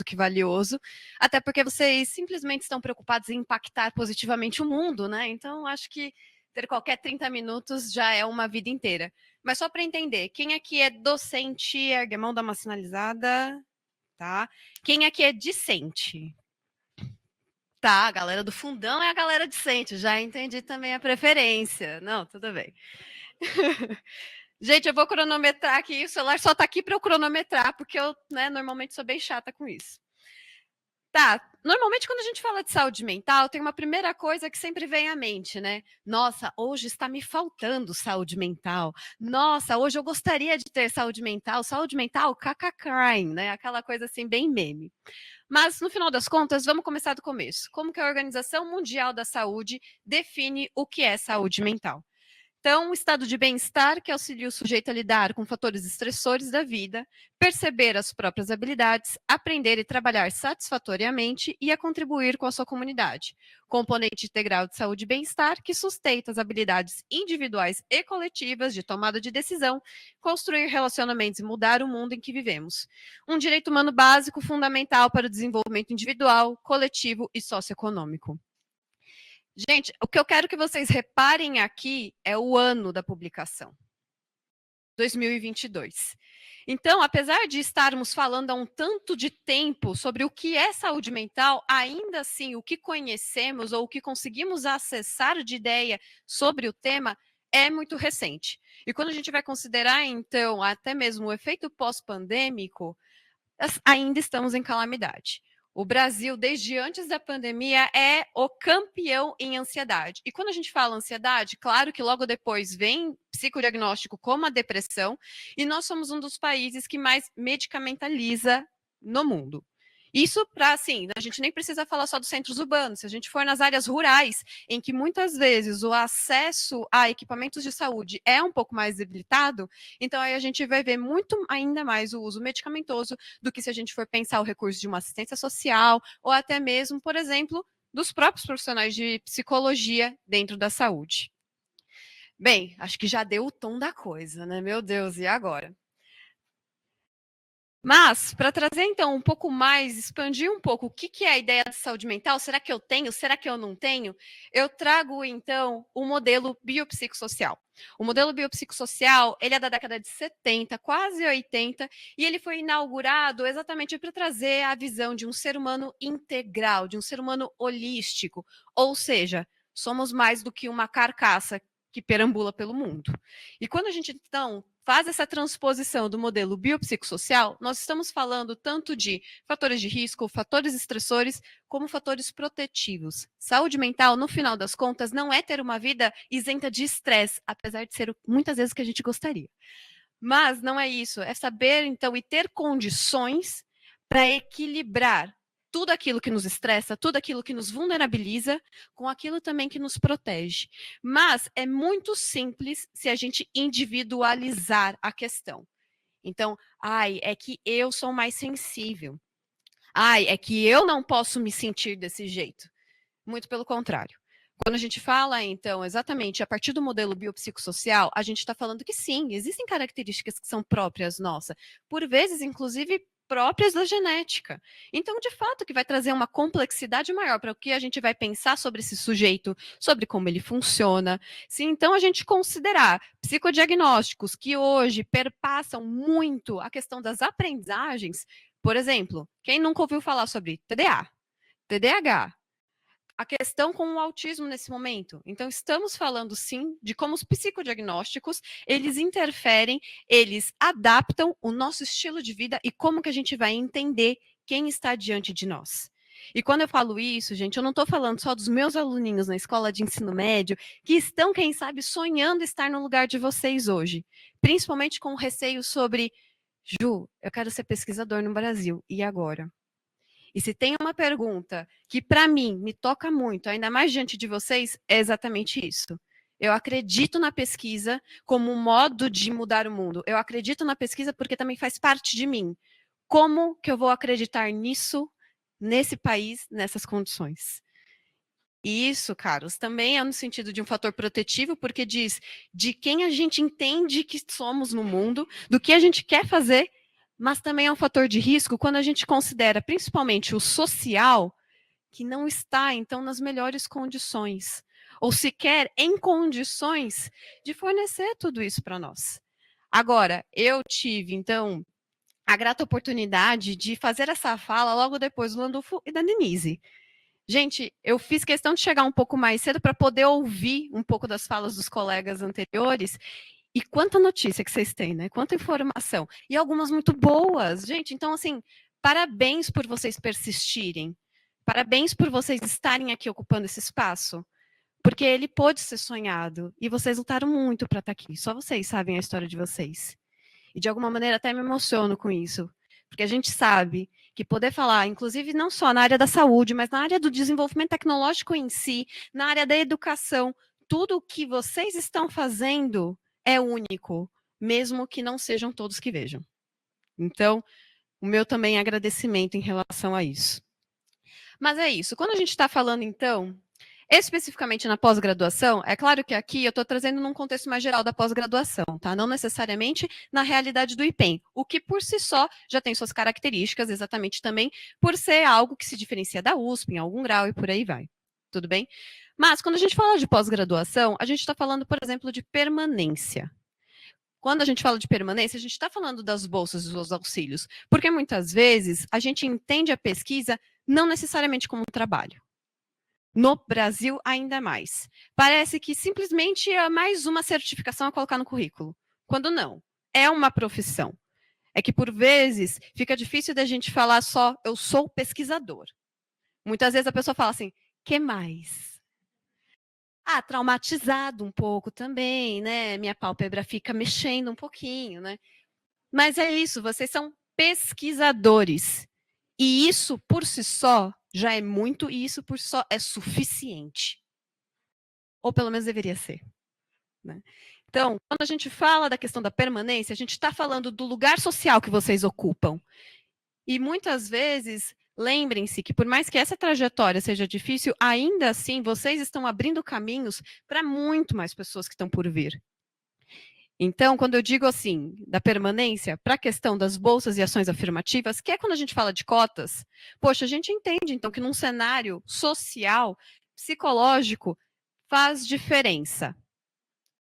que valioso, até porque vocês simplesmente estão preocupados em impactar positivamente o mundo, né? Então, acho que ter qualquer 30 minutos já é uma vida inteira. Mas só para entender, quem aqui é docente, ergue a mão, dá uma sinalizada, tá? Quem aqui é discente? Tá, a galera do fundão é a galera decente, já entendi também a preferência. Não, tudo bem. Gente, eu vou cronometrar aqui, o celular só tá aqui para eu cronometrar, porque eu, né, normalmente sou bem chata com isso. Tá, normalmente quando a gente fala de saúde mental, tem uma primeira coisa que sempre vem à mente, né? Nossa, hoje está me faltando saúde mental. Nossa, hoje eu gostaria de ter saúde mental. Saúde mental, crying, né? Aquela coisa assim, bem meme. Mas, no final das contas, vamos começar do começo. Como que a Organização Mundial da Saúde define o que é saúde mental? Então, um estado de bem-estar que auxilia o sujeito a lidar com fatores estressores da vida, perceber as próprias habilidades, aprender e trabalhar satisfatoriamente e a contribuir com a sua comunidade. Componente integral de saúde e bem-estar que sustenta as habilidades individuais e coletivas de tomada de decisão, construir relacionamentos e mudar o mundo em que vivemos. Um direito humano básico fundamental para o desenvolvimento individual, coletivo e socioeconômico. Gente, o que eu quero que vocês reparem aqui é o ano da publicação, 2022. Então, apesar de estarmos falando há um tanto de tempo sobre o que é saúde mental, ainda assim, o que conhecemos ou o que conseguimos acessar de ideia sobre o tema é muito recente. E quando a gente vai considerar, então, até mesmo o efeito pós-pandêmico, ainda estamos em calamidade. O Brasil, desde antes da pandemia, é o campeão em ansiedade. E quando a gente fala ansiedade, claro que logo depois vem psicodiagnóstico como a depressão, e nós somos um dos países que mais medicamentaliza no mundo. Isso para, assim, a gente nem precisa falar só dos centros urbanos. Se a gente for nas áreas rurais, em que muitas vezes o acesso a equipamentos de saúde é um pouco mais debilitado, então aí a gente vai ver muito ainda mais o uso medicamentoso do que se a gente for pensar o recurso de uma assistência social ou até mesmo, por exemplo, dos próprios profissionais de psicologia dentro da saúde. Bem, acho que já deu o tom da coisa, né? Meu Deus, e agora? Mas, para trazer então um pouco mais, expandir um pouco o que é a ideia de saúde mental, será que eu tenho, será que eu não tenho? Eu trago então o modelo biopsicossocial. O modelo biopsicossocial, ele é da década de 70, quase 80, e ele foi inaugurado exatamente para trazer a visão de um ser humano integral, de um ser humano holístico, ou seja, somos mais do que uma carcaça que perambula pelo mundo. E quando a gente então faz essa transposição do modelo biopsicossocial, nós estamos falando tanto de fatores de risco, fatores estressores, como fatores protetivos. Saúde mental, no final das contas, não é ter uma vida isenta de estresse, apesar de ser muitas vezes o que a gente gostaria. Mas não é isso, é saber, então, e ter condições para equilibrar tudo aquilo que nos estressa, tudo aquilo que nos vulnerabiliza, com aquilo também que nos protege. Mas é muito simples se a gente individualizar a questão. Então, ai, é que eu sou mais sensível. Ai, é que eu não posso me sentir desse jeito. Muito pelo contrário. Quando a gente fala, então, exatamente a partir do modelo biopsicossocial, a gente está falando que sim, existem características que são próprias nossa, por vezes, inclusive, próprias da genética. Então, de fato, que vai trazer uma complexidade maior para o que a gente vai pensar sobre esse sujeito, sobre como ele funciona. Se então a gente considerar psicodiagnósticos que hoje perpassam muito a questão das aprendizagens, por exemplo, quem nunca ouviu falar sobre TDA, TDAH, a questão com o autismo nesse momento. Então, estamos falando, sim, de como os psicodiagnósticos, eles interferem, eles adaptam o nosso estilo de vida e como que a gente vai entender quem está diante de nós. E quando eu falo isso, gente, eu não estou falando só dos meus aluninhos na escola de ensino médio, que estão, quem sabe, sonhando estar no lugar de vocês hoje. Principalmente com receio sobre, Ju, eu quero ser pesquisador no Brasil, e agora? E se tem uma pergunta que, para mim, me toca muito, ainda mais diante de vocês, é exatamente isso. Eu acredito na pesquisa como um modo de mudar o mundo. Eu acredito na pesquisa porque também faz parte de mim. Como que eu vou acreditar nisso, nesse país, nessas condições? E isso, caros, também é no sentido de um fator protetivo, porque diz de quem a gente entende que somos no mundo, do que a gente quer fazer, mas também é um fator de risco quando a gente considera principalmente o social, que não está, então, nas melhores condições, ou sequer em condições de fornecer tudo isso para nós. Agora, eu tive, então, a grata oportunidade de fazer essa fala logo depois do Landulfo e da Denise. Gente, eu fiz questão de chegar um pouco mais cedo para poder ouvir um pouco das falas dos colegas anteriores. E quanta notícia que vocês têm, né? Quanta informação. E algumas muito boas. Gente, então, assim, parabéns por vocês persistirem. Parabéns por vocês estarem aqui ocupando esse espaço. Porque ele pôde ser sonhado. E vocês lutaram muito para estar aqui. Só vocês sabem a história de vocês. E de alguma maneira até me emociono com isso. Porque a gente sabe que poder falar, inclusive não só na área da saúde, mas na área do desenvolvimento tecnológico em si, na área da educação, tudo o que vocês estão fazendo é único, mesmo que não sejam todos que vejam. Então, o meu também agradecimento em relação a isso. Mas é isso. Quando a gente está falando, então, especificamente na pós-graduação, é claro que aqui eu estou trazendo num contexto mais geral da pós-graduação, tá? Não necessariamente na realidade do IPEM, o que por si só já tem suas características, exatamente também por ser algo que se diferencia da USP em algum grau e por aí vai. Tudo bem? Mas quando a gente fala de pós-graduação, a gente está falando, por exemplo, de permanência. Quando a gente fala de permanência, a gente está falando das bolsas e dos auxílios, porque muitas vezes a gente entende a pesquisa não necessariamente como um trabalho. No Brasil, ainda mais. Parece que simplesmente é mais uma certificação a colocar no currículo, quando não. É uma profissão. É que, por vezes, fica difícil da gente falar só, eu sou pesquisador. Muitas vezes a pessoa fala assim, que mais? Ah, traumatizado um pouco também, né? Minha pálpebra fica mexendo um pouquinho, né? Mas é isso, vocês são pesquisadores. E isso, por si só, já é muito, e isso por si só é suficiente. Ou pelo menos deveria ser. Né? Então, quando a gente fala da questão da permanência, a gente está falando do lugar social que vocês ocupam. E muitas vezes, lembrem-se que por mais que essa trajetória seja difícil, ainda assim vocês estão abrindo caminhos para muito mais pessoas que estão por vir. Então, quando eu digo assim, da permanência, para a questão das bolsas e ações afirmativas, que é quando a gente fala de cotas, poxa, a gente entende, então, que num cenário social, psicológico, faz diferença.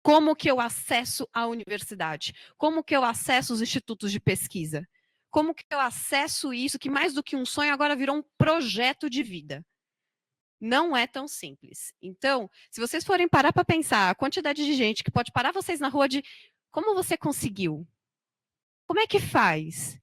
Como que eu acesso a universidade? Como que eu acesso os institutos de pesquisa? Como que eu acesso isso, que mais do que um sonho agora virou um projeto de vida? Não é tão simples. Então, se vocês forem parar para pensar a quantidade de gente que pode parar vocês na rua de como você conseguiu? Como é que faz?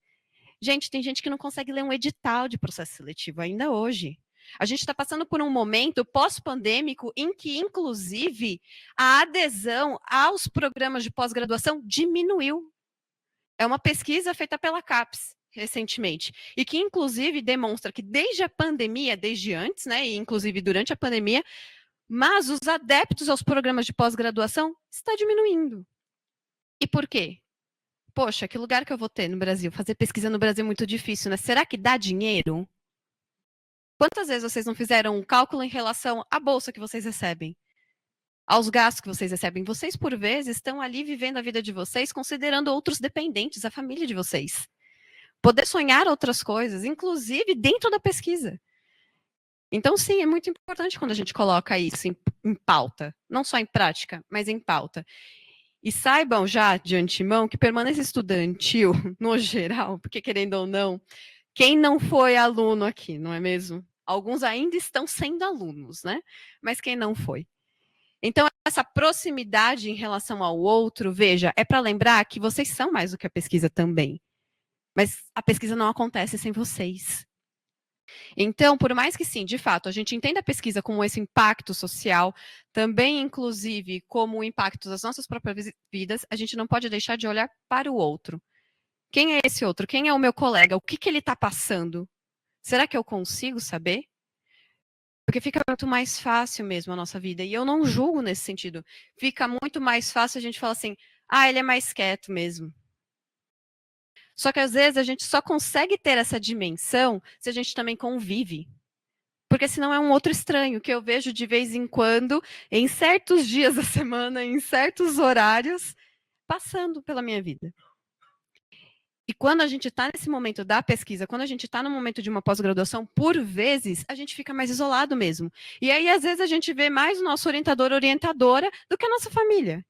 Gente, tem gente que não consegue ler um edital de processo seletivo ainda hoje. A gente está passando por um momento pós-pandêmico em que, inclusive, a adesão aos programas de pós-graduação diminuiu. É uma pesquisa feita pela CAPES recentemente, e que, inclusive, demonstra que desde a pandemia, desde antes, né, e inclusive durante a pandemia, mas os adeptos aos programas de pós-graduação está diminuindo. E por quê? Poxa, que lugar que eu vou ter no Brasil? Fazer pesquisa no Brasil é muito difícil, né? Será que dá dinheiro? Quantas vezes vocês não fizeram um cálculo em relação à bolsa que vocês recebem? Aos gastos que vocês recebem? Vocês, por vezes, estão ali vivendo a vida de vocês, considerando outros dependentes, a família de vocês. Poder sonhar outras coisas, inclusive dentro da pesquisa. Então, sim, é muito importante quando a gente coloca isso em pauta. Não só em prática, mas em pauta. E saibam já, de antemão, que permanência estudantil, no geral, porque querendo ou não, quem não foi aluno aqui, não é mesmo? Alguns ainda estão sendo alunos, né? Mas quem não foi? Então, essa proximidade em relação ao outro, veja, é para lembrar que vocês são mais do que a pesquisa também. Mas a pesquisa não acontece sem vocês. Então, por mais que sim, de fato, a gente entenda a pesquisa como esse impacto social, também, inclusive, como o impacto das nossas próprias vidas, a gente não pode deixar de olhar para o outro. Quem é esse outro? Quem é o meu colega? O que, que ele está passando? Será que eu consigo saber? Porque fica muito mais fácil mesmo a nossa vida. E eu não julgo nesse sentido. Fica muito mais fácil a gente falar assim, ah, ele é mais quieto mesmo. Só que às vezes a gente só consegue ter essa dimensão se a gente também convive. Porque senão é um outro estranho que eu vejo de vez em quando, em certos dias da semana, em certos horários, passando pela minha vida. E quando a gente está nesse momento da pesquisa, quando a gente está no momento de uma pós-graduação, por vezes, a gente fica mais isolado mesmo. E aí, às vezes, a gente vê mais o nosso orientador, orientadora, do que a nossa família.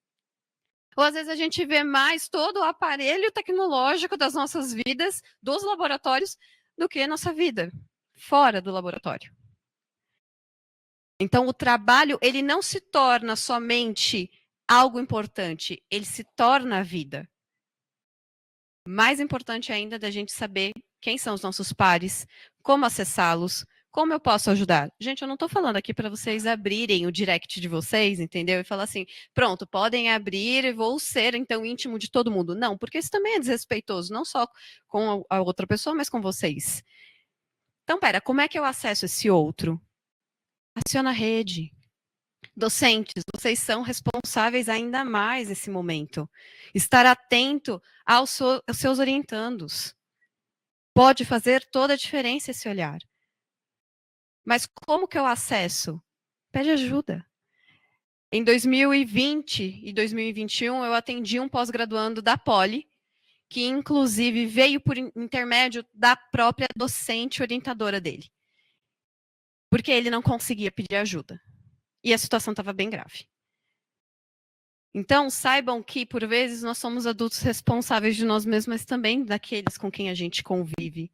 Ou às vezes a gente vê mais todo o aparelho tecnológico das nossas vidas, dos laboratórios, do que a nossa vida, fora do laboratório. Então, o trabalho, ele não se torna somente algo importante, ele se torna a vida. Mais importante ainda da gente saber quem são os nossos pares, como acessá-los, como eu posso ajudar. Gente, eu não estou falando aqui para vocês abrirem o direct de vocês, entendeu? E falar assim, pronto, podem abrir e vou ser, então, íntimo de todo mundo. Não, porque isso também é desrespeitoso, não só com a outra pessoa, mas com vocês. Então, pera, como é que eu acesso esse outro? Aciona a rede. Docentes, vocês são responsáveis ainda mais nesse momento. Estar atento aos seus orientandos. Pode fazer toda a diferença esse olhar. Mas como que eu acesso? Pede ajuda. Em 2020 e 2021, eu atendi um pós-graduando da Poli, que inclusive veio por intermédio da própria docente orientadora dele. Porque ele não conseguia pedir ajuda. E a situação estava bem grave. Então, saibam que, por vezes, nós somos adultos responsáveis de nós mesmos, mas também daqueles com quem a gente convive.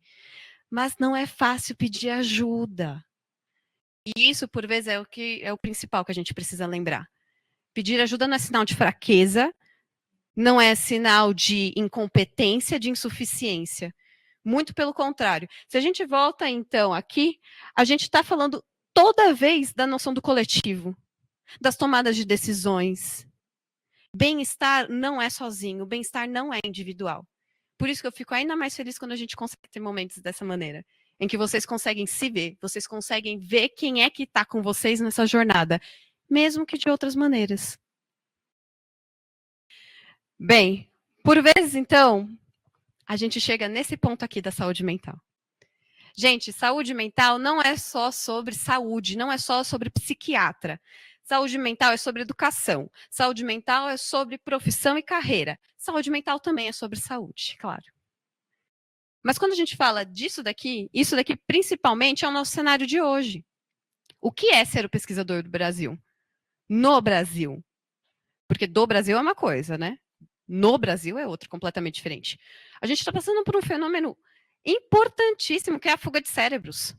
Mas não é fácil pedir ajuda. E isso, por vezes, é o principal que a gente precisa lembrar. Pedir ajuda não é sinal de fraqueza, não é sinal de incompetência, de insuficiência. Muito pelo contrário. Se a gente volta, então, aqui, a gente está falando toda vez da noção do coletivo, das tomadas de decisões. Bem-estar não é sozinho, bem-estar não é individual. Por isso que eu fico ainda mais feliz quando a gente consegue ter momentos dessa maneira, em que vocês conseguem se ver, vocês conseguem ver quem é que está com vocês nessa jornada, mesmo que de outras maneiras. Bem, por vezes, então, a gente chega nesse ponto aqui da saúde mental. Gente, saúde mental não é só sobre saúde, não é só sobre psiquiatra. Saúde mental é sobre educação. Saúde mental é sobre profissão e carreira. Saúde mental também é sobre saúde, claro. Mas quando a gente fala disso daqui, isso daqui principalmente é o nosso cenário de hoje. O que é ser o pesquisador do Brasil? No Brasil. Porque do Brasil é uma coisa, né? No Brasil é outra, completamente diferente. A gente está passando por um fenômeno importantíssimo, que é a fuga de cérebros.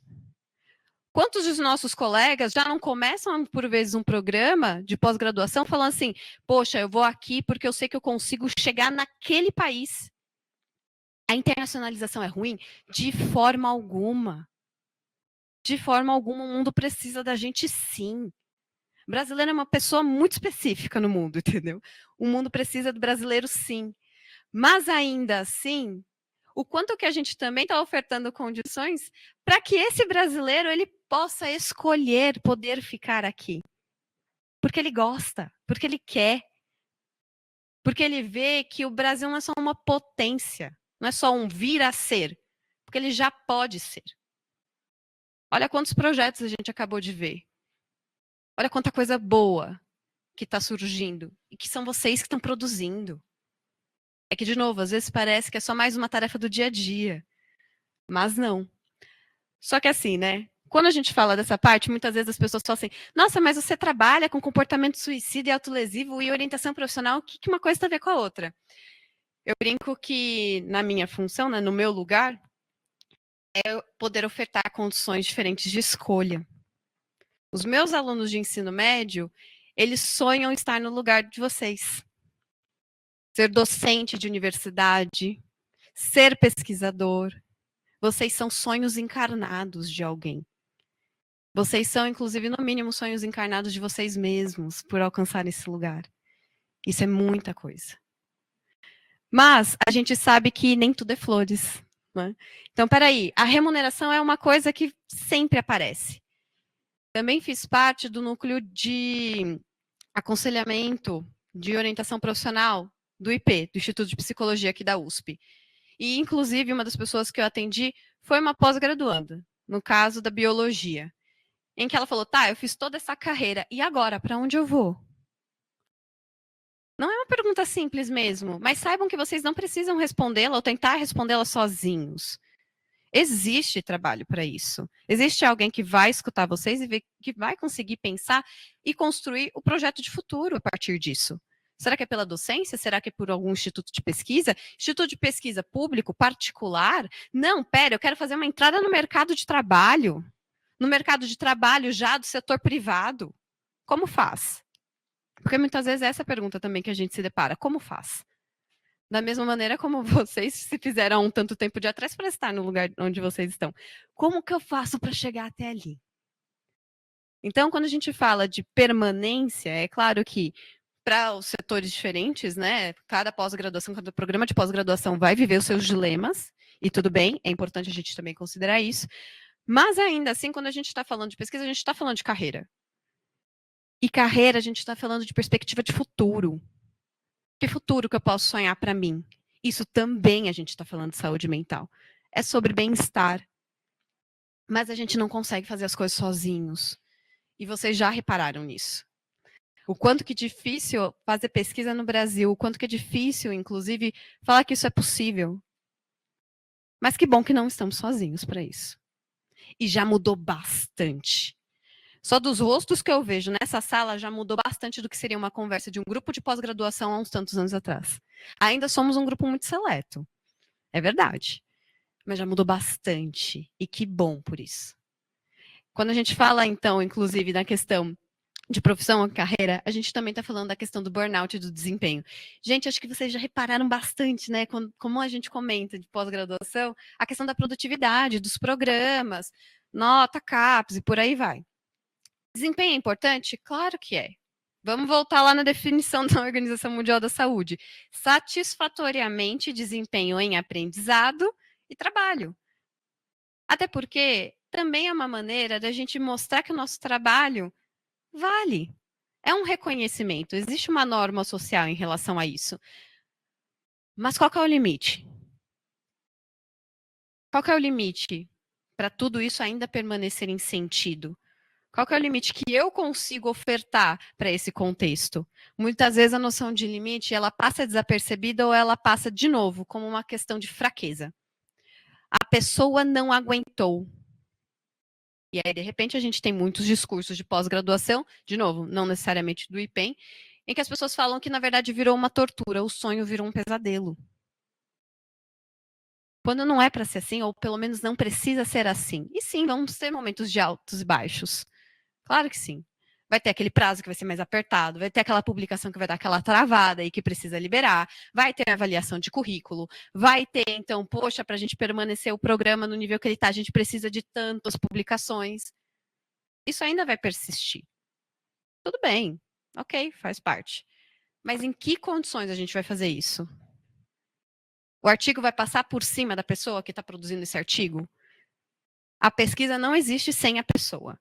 Quantos dos nossos colegas já não começam, por vezes, um programa de pós-graduação falando assim, poxa, eu vou aqui porque eu sei que eu consigo chegar naquele país. A internacionalização é ruim? De forma alguma. De forma alguma, o mundo precisa da gente, sim. O brasileiro é uma pessoa muito específica no mundo, entendeu? O mundo precisa do brasileiro, sim. Mas ainda assim, o quanto que a gente também está ofertando condições para que esse brasileiro ele possa escolher poder ficar aqui. Porque ele gosta, porque ele quer. Porque ele vê que o Brasil não é só uma potência, não é só um vir a ser, porque ele já pode ser. Olha quantos projetos a gente acabou de ver. Olha quanta coisa boa que está surgindo e que são vocês que estão produzindo. É que, de novo, às vezes parece que é só mais uma tarefa do dia a dia, mas não. Só que assim, né? Quando a gente fala dessa parte, muitas vezes as pessoas falam assim, nossa, mas você trabalha com comportamento suicida e autolesivo e orientação profissional, o que uma coisa tem a ver com a outra? Eu brinco que na minha função, né, no meu lugar, é poder ofertar condições diferentes de escolha. Os meus alunos de ensino médio, eles sonham estar no lugar de vocês. Ser docente de universidade, ser pesquisador. Vocês são sonhos encarnados de alguém. Vocês são, inclusive, no mínimo, sonhos encarnados de vocês mesmos por alcançar esse lugar. Isso é muita coisa. Mas a gente sabe que nem tudo é flores. Né? Então, peraí, a remuneração é uma coisa que sempre aparece. Também fiz parte do núcleo de aconselhamento de orientação profissional do IP, do Instituto de Psicologia aqui da USP. E, inclusive, uma das pessoas que eu atendi foi uma pós-graduanda, no caso da biologia, em que ela falou, tá, eu fiz toda essa carreira, e agora, para onde eu vou? Não é uma pergunta simples mesmo, mas saibam que vocês não precisam respondê-la ou tentar respondê-la sozinhos. Existe trabalho para isso. Existe alguém que vai escutar vocês e que vai conseguir pensar e construir o projeto de futuro a partir disso. Será que é pela docência? Será que é por algum instituto de pesquisa? Instituto de pesquisa público, particular? Não, pera, eu quero fazer uma entrada no mercado de trabalho. No mercado de trabalho já do setor privado. Como faz? Porque muitas vezes é essa pergunta também que a gente se depara. Como faz? Da mesma maneira como vocês se fizeram há um tanto tempo de atrás para estar no lugar onde vocês estão. Como que eu faço para chegar até ali? Então, quando a gente fala de permanência, é claro que para os setores diferentes, né? Cada pós-graduação, cada programa de pós-graduação vai viver os seus dilemas, e tudo bem, é importante a gente também considerar isso. Mas ainda assim, quando a gente está falando de pesquisa, a gente está falando de carreira. E carreira, a gente está falando de perspectiva de futuro. Que futuro que eu posso sonhar para mim? Isso também a gente está falando de saúde mental. É sobre bem-estar. Mas a gente não consegue fazer as coisas sozinhos. E vocês já repararam nisso. O quanto que é difícil fazer pesquisa no Brasil, o quanto que é difícil, inclusive, falar que isso é possível. Mas que bom que não estamos sozinhos para isso. E já mudou bastante. Só dos rostos que eu vejo nessa sala já mudou bastante do que seria uma conversa de um grupo de pós-graduação há uns tantos anos atrás. Ainda somos um grupo muito seleto. É verdade. Mas já mudou bastante. E que bom por isso. Quando a gente fala, então, inclusive, na questão de profissão ou carreira, a gente também está falando da questão do burnout e do desempenho. Gente, acho que vocês já repararam bastante, né? Como a gente comenta de pós-graduação, a questão da produtividade, dos programas, nota, CAPES e por aí vai. Desempenho é importante? Claro que é. Vamos voltar lá na definição da Organização Mundial da Saúde. Satisfatoriamente desempenho em aprendizado e trabalho. Até porque também é uma maneira da gente mostrar que o nosso trabalho vale. É um reconhecimento. Existe uma norma social em relação a isso. Mas qual que é o limite? Qual que é o limite para tudo isso ainda permanecer em sentido? Qual que é o limite que eu consigo ofertar para esse contexto? Muitas vezes a noção de limite, ela passa desapercebida ou ela passa de novo como uma questão de fraqueza. A pessoa não aguentou. E aí, de repente, a gente tem muitos discursos de pós-graduação, de novo, não necessariamente do IPEM, em que as pessoas falam que, na verdade, virou uma tortura, o sonho virou um pesadelo. Quando não é para ser assim, ou pelo menos não precisa ser assim. E sim, vamos ter momentos de altos e baixos. Claro que sim. Vai ter aquele prazo que vai ser mais apertado, vai ter aquela publicação que vai dar aquela travada e que precisa liberar, vai ter avaliação de currículo, vai ter, então, poxa, para a gente permanecer o programa no nível que ele está, a gente precisa de tantas publicações. Isso ainda vai persistir. Tudo bem, ok, faz parte. Mas em que condições a gente vai fazer isso? O artigo vai passar por cima da pessoa que está produzindo esse artigo? A pesquisa não existe sem a pessoa.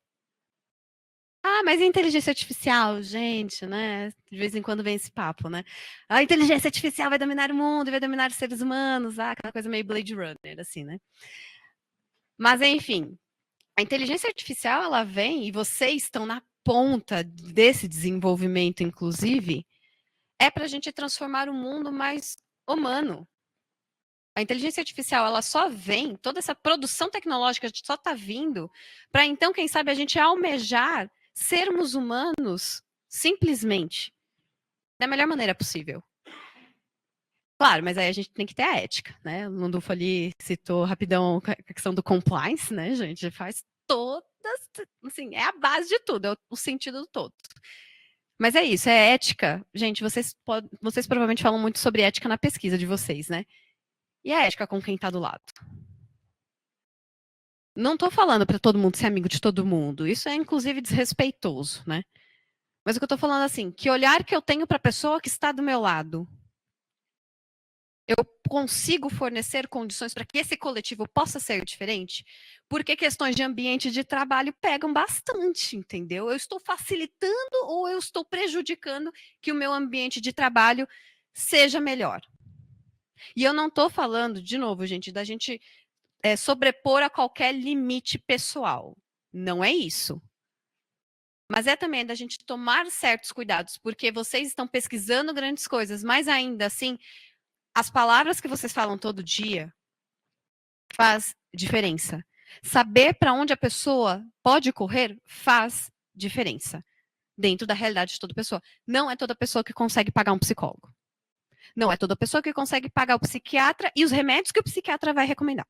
Ah, mas e inteligência artificial, gente, né? De vez em quando vem esse papo, né? A inteligência artificial vai dominar o mundo e vai dominar os seres humanos, aquela coisa meio Blade Runner, assim, né? Mas, enfim, a inteligência artificial, ela vem e vocês estão na ponta desse desenvolvimento, inclusive, é para a gente transformar o mundo mais humano. A inteligência artificial, ela só vem, toda essa produção tecnológica só está vindo para, então, quem sabe, a gente almejar sermos humanos simplesmente da melhor maneira possível. Claro, mas aí a gente tem que ter a ética, né? O Landulfo ali citou rapidão a questão do compliance, né, gente? Faz todas, assim, é a base de tudo, é o sentido do todo. Mas é isso, é ética. Gente, vocês provavelmente falam muito sobre ética na pesquisa de vocês, né? E a ética com quem está do lado? Não estou falando para todo mundo ser amigo de todo mundo. Isso é, inclusive, desrespeitoso, né? Mas o que eu estou falando assim, que olhar que eu tenho para a pessoa que está do meu lado, eu consigo fornecer condições para que esse coletivo possa ser diferente? Porque questões de ambiente de trabalho pegam bastante, entendeu? Eu estou facilitando ou eu estou prejudicando que o meu ambiente de trabalho seja melhor? E eu não estou falando, de novo, gente, da gente sobrepor a qualquer limite pessoal. Não é isso. Mas é também da gente tomar certos cuidados, porque vocês estão pesquisando grandes coisas, mas ainda assim, as palavras que vocês falam todo dia faz diferença. Saber para onde a pessoa pode correr faz diferença dentro da realidade de toda pessoa. Não é toda pessoa que consegue pagar um psicólogo. Não é toda pessoa que consegue pagar o psiquiatra e os remédios que o psiquiatra vai recomendar.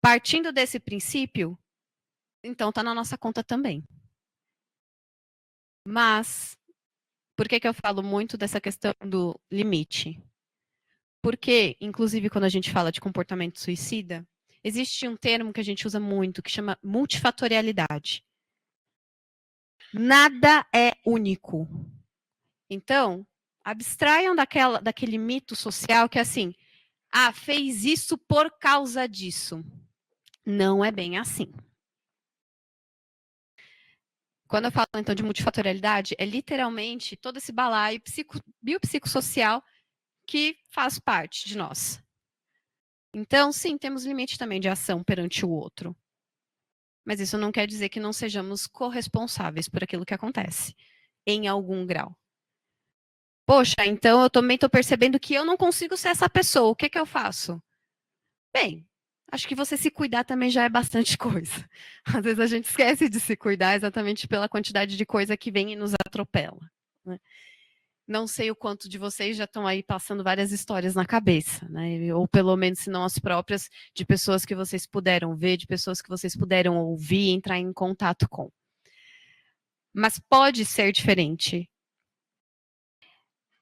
Partindo desse princípio, então está na nossa conta também. Mas, por que eu falo muito dessa questão do limite? Porque, inclusive, quando a gente fala de comportamento suicida, existe um termo que a gente usa muito, que chama multifatorialidade. Nada é único. Então, abstraiam daquele mito social que é assim, fez isso por causa disso. Não é bem assim. Quando eu falo, então, de multifatorialidade, é literalmente todo esse balaio biopsicossocial que faz parte de nós. Então, sim, temos limite também de ação perante o outro. Mas isso não quer dizer que não sejamos corresponsáveis por aquilo que acontece, em algum grau. Poxa, então eu também estou percebendo que eu não consigo ser essa pessoa. O que eu faço? Bem, acho que você se cuidar também já é bastante coisa. Às vezes a gente esquece de se cuidar exatamente pela quantidade de coisa que vem e nos atropela. Né? Não sei o quanto de vocês já estão aí passando várias histórias na cabeça, né? Ou pelo menos, se não as próprias, de pessoas que vocês puderam ver, de pessoas que vocês puderam ouvir, entrar em contato com. Mas pode ser diferente.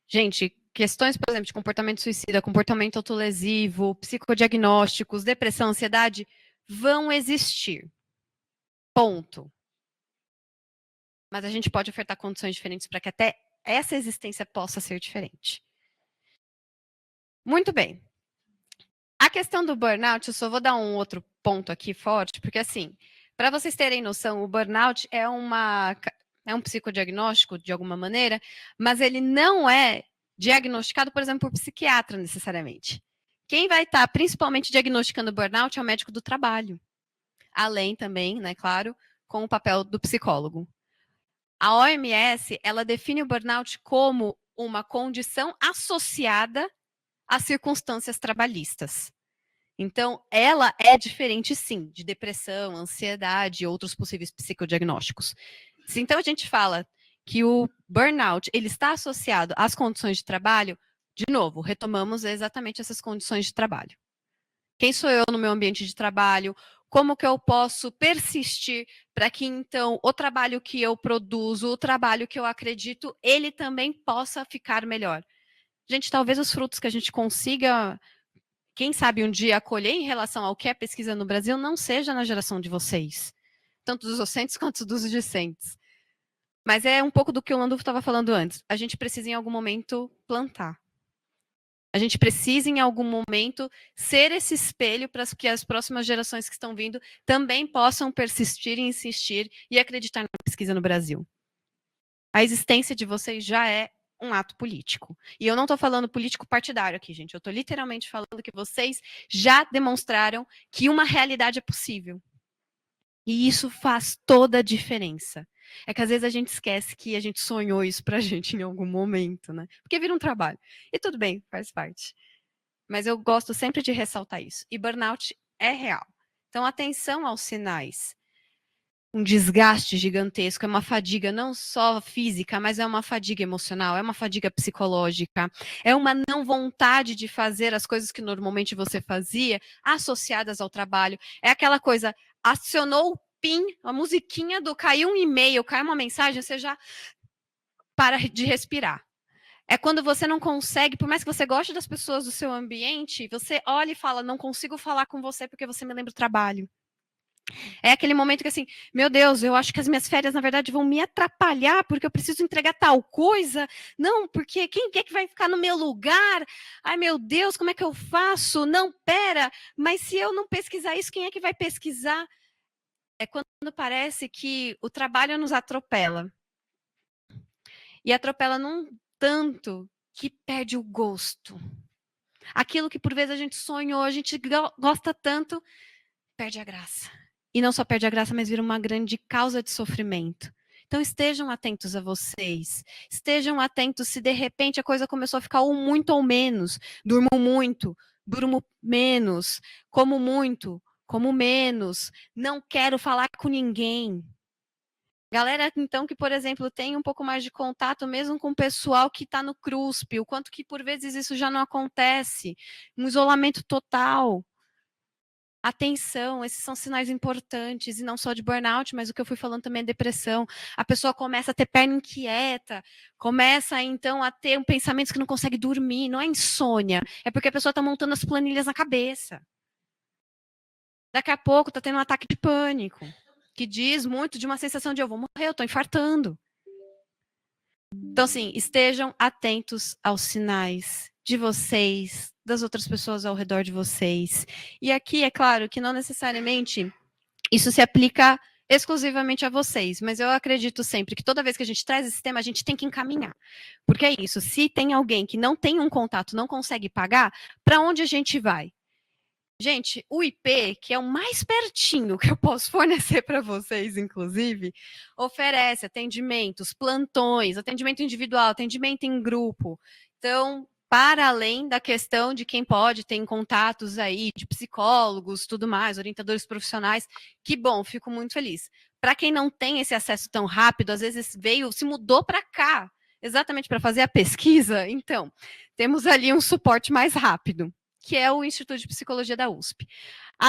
Gente, questões, por exemplo, de comportamento suicida, comportamento autolesivo, psicodiagnósticos, depressão, ansiedade, vão existir. Ponto. Mas a gente pode ofertar condições diferentes para que até essa existência possa ser diferente. Muito bem. A questão do burnout, eu só vou dar um outro ponto aqui forte, porque assim, para vocês terem noção, o burnout é um psicodiagnóstico, de alguma maneira, mas ele não é diagnosticado, por exemplo, por psiquiatra, necessariamente. Quem vai estar principalmente diagnosticando burnout é o médico do trabalho. Além também, né, claro, com o papel do psicólogo. A OMS, ela define o burnout como uma condição associada às circunstâncias trabalhistas. Então, ela é diferente, sim, de depressão, ansiedade e outros possíveis psicodiagnósticos. Se então a gente fala que o burnout ele está associado às condições de trabalho, de novo, retomamos exatamente essas condições de trabalho. Quem sou eu no meu ambiente de trabalho? Como que eu posso persistir para que, então, o trabalho que eu produzo, o trabalho que eu acredito, ele também possa ficar melhor? Gente, talvez os frutos que a gente consiga, quem sabe um dia colher em relação ao que é pesquisa no Brasil, não seja na geração de vocês, tanto dos docentes quanto dos discentes. Mas é um pouco do que o Landulfo estava falando antes. A gente precisa, em algum momento, plantar. A gente precisa, em algum momento, ser esse espelho para que as próximas gerações que estão vindo também possam persistir e insistir e acreditar na pesquisa no Brasil. A existência de vocês já é um ato político. E eu não estou falando político partidário aqui, gente. Eu estou literalmente falando que vocês já demonstraram que uma realidade é possível. E isso faz toda a diferença. É que às vezes a gente esquece que a gente sonhou isso pra gente em algum momento, né? Porque vira um trabalho. E tudo bem, faz parte. Mas eu gosto sempre de ressaltar isso. E burnout é real. Então, atenção aos sinais. Um desgaste gigantesco, é uma fadiga não só física, mas é uma fadiga emocional, é uma fadiga psicológica, é uma não vontade de fazer as coisas que normalmente você fazia associadas ao trabalho. É aquela coisa, acionou o PIN, a musiquinha do caiu um e-mail, caiu uma mensagem, você já para de respirar. É quando você não consegue, por mais que você goste das pessoas do seu ambiente, você olha e fala, não consigo falar com você porque você me lembra do trabalho. É aquele momento que assim, meu Deus, eu acho que as minhas férias, na verdade, vão me atrapalhar porque eu preciso entregar tal coisa. Não, porque quem é que vai ficar no meu lugar? Ai, meu Deus, como é que eu faço? Não, pera, mas se eu não pesquisar isso, quem é que vai pesquisar? É quando parece que o trabalho nos atropela. E atropela num tanto que perde o gosto. Aquilo que por vezes a gente sonhou, a gente gosta tanto, perde a graça. e não só perde a graça, mas vira uma grande causa de sofrimento. Então estejam atentos a vocês, estejam atentos se de repente a coisa começou a ficar ou muito ou menos, durmo muito, durmo menos, como menos, não quero falar com ninguém. Galera, então, que, por exemplo, tem um pouco mais de contato mesmo com o pessoal que está no CRUSP, o quanto que, por vezes, isso já não acontece. Um isolamento total. Atenção, esses são sinais importantes, e não só de burnout, mas o que eu fui falando também é depressão. A pessoa começa a ter perna inquieta, começa, então, a ter pensamentos que não consegue dormir. Não é insônia, é porque a pessoa está montando as planilhas na cabeça. Daqui a pouco está tendo um ataque de pânico, que diz muito de uma sensação de eu vou morrer, eu estou infartando. Então, assim, estejam atentos aos sinais de vocês, das outras pessoas ao redor de vocês. E aqui, é claro, que não necessariamente isso se aplica exclusivamente a vocês, mas eu acredito sempre que toda vez que a gente traz esse tema, a gente tem que encaminhar. Porque é isso, se tem alguém que não tem um contato, não consegue pagar, para onde a gente vai? Gente, o IP, que é o mais pertinho que eu posso fornecer para vocês, inclusive, oferece atendimentos, plantões, atendimento individual, atendimento em grupo. Então, para além da questão de quem pode ter contatos aí de psicólogos, tudo mais, orientadores profissionais, que bom, fico muito feliz. Para quem não tem esse acesso tão rápido, às vezes se mudou para cá, exatamente para fazer a pesquisa, então, temos ali um suporte mais rápido, que é o Instituto de Psicologia da USP.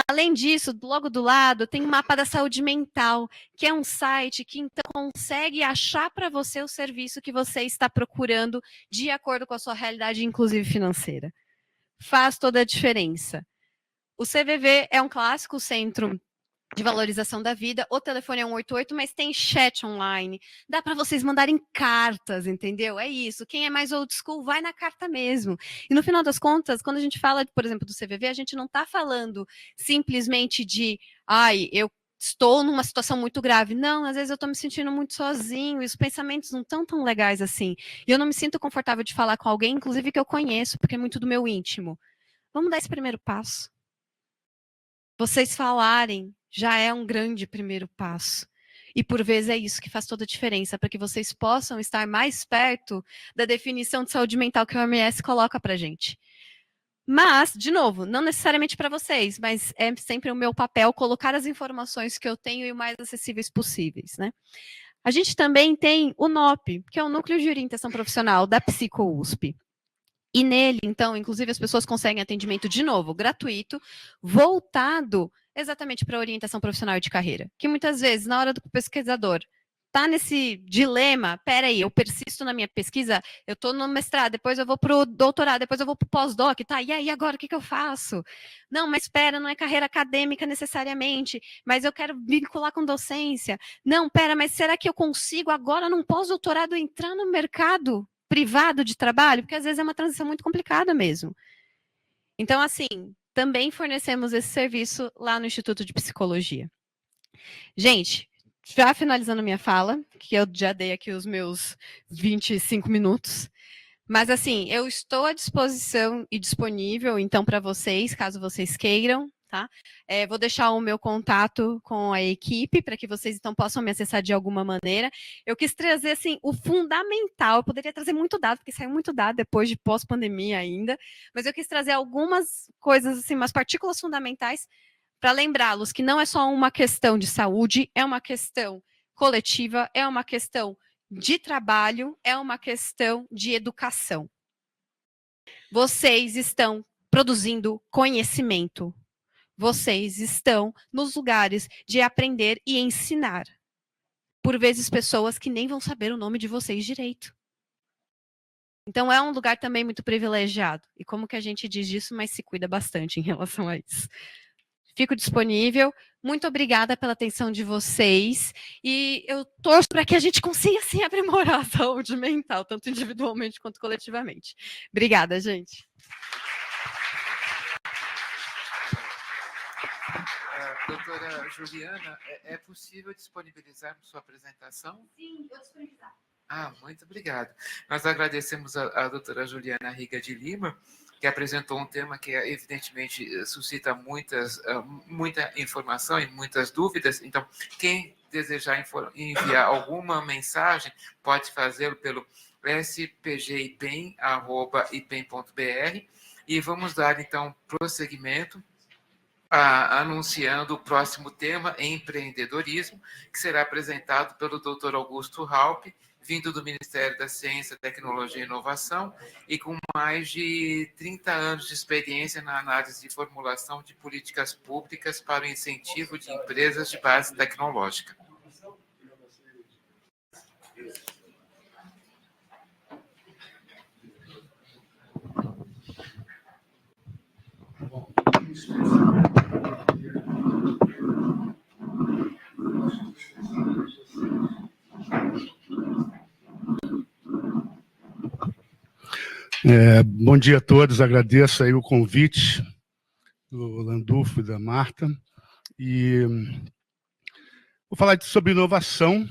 Além disso, logo do lado, tem o Mapa da Saúde Mental, que é um site que então consegue achar para você o serviço que você está procurando de acordo com a sua realidade, inclusive financeira. Faz toda a diferença. O CVV é um clássico centro de valorização da vida, o telefone é 188, mas tem chat online, dá para vocês mandarem cartas, entendeu? É isso, quem é mais old school vai na carta mesmo. E no final das contas, quando a gente fala, por exemplo, do CVV, a gente não está falando simplesmente de, eu estou numa situação muito grave. Não, às vezes eu estou me sentindo muito sozinho, e os pensamentos não estão tão legais assim. E eu não me sinto confortável de falar com alguém, inclusive que eu conheço, porque é muito do meu íntimo. Vamos dar esse primeiro passo. Vocês falarem já é um grande primeiro passo. E por vezes é isso que faz toda a diferença, para que vocês possam estar mais perto da definição de saúde mental que o OMS coloca para a gente. Mas, de novo, não necessariamente para vocês, mas é sempre o meu papel colocar as informações que eu tenho e o mais acessíveis possíveis, né? A gente também tem o NOP, que é o Núcleo de Orientação Profissional da PsicoUSP. E nele, então, inclusive, as pessoas conseguem atendimento, de novo, gratuito, voltado exatamente para a orientação profissional e de carreira. Que muitas vezes, na hora do pesquisador, está nesse dilema, peraí, eu persisto na minha pesquisa, eu estou no mestrado, depois eu vou para o doutorado, depois eu vou para o pós-doc, tá? E aí, agora, o que eu faço? Não, mas espera, não é carreira acadêmica necessariamente, mas eu quero vincular com docência. Não, pera, mas será que eu consigo agora, num pós-doutorado, entrar no mercado privado de trabalho? Porque às vezes é uma transição muito complicada mesmo. Então, assim, também fornecemos esse serviço lá no Instituto de Psicologia. Gente, já finalizando minha fala, que eu já dei aqui os meus 25 minutos, mas assim, eu estou à disposição e disponível, então, para vocês, caso vocês queiram, tá? Vou deixar o meu contato com a equipe, para que vocês, então, possam me acessar de alguma maneira. Eu quis trazer, assim, o fundamental, eu poderia trazer muito dado, porque saiu muito dado depois de pós-pandemia ainda, mas eu quis trazer algumas coisas, assim, umas partículas fundamentais, para lembrá-los que não é só uma questão de saúde, é uma questão coletiva, é uma questão de trabalho, é uma questão de educação. Vocês estão produzindo conhecimento. Vocês estão nos lugares de aprender e ensinar. Por vezes, pessoas que nem vão saber o nome de vocês direito. Então, é um lugar também muito privilegiado. E como que a gente diz disso, mas se cuida bastante em relação a isso. Fico disponível. Muito obrigada pela atenção de vocês. E eu torço para que a gente consiga, sim, aprimorar a saúde mental, tanto individualmente quanto coletivamente. Obrigada, gente. Doutora Juliana, é possível disponibilizarmos sua apresentação? Sim, eu disponibilizar. Muito obrigado. Nós agradecemos a doutora Juliana Riga de Lima, que apresentou um tema que, evidentemente, suscita muita informação e muitas dúvidas. Então, quem desejar enviar alguma mensagem, pode fazê-lo pelo spgipem@ipem.br, e vamos dar, então, prosseguimento anunciando o próximo tema, empreendedorismo, que será apresentado pelo Dr. Augusto Raupp, vindo do Ministério da Ciência, Tecnologia e Inovação, e com mais de 30 anos de experiência na análise de formulação de políticas públicas para o incentivo de empresas de base tecnológica. Bom dia a todos, agradeço aí o convite do Landulfo e da Marta. E vou falar sobre inovação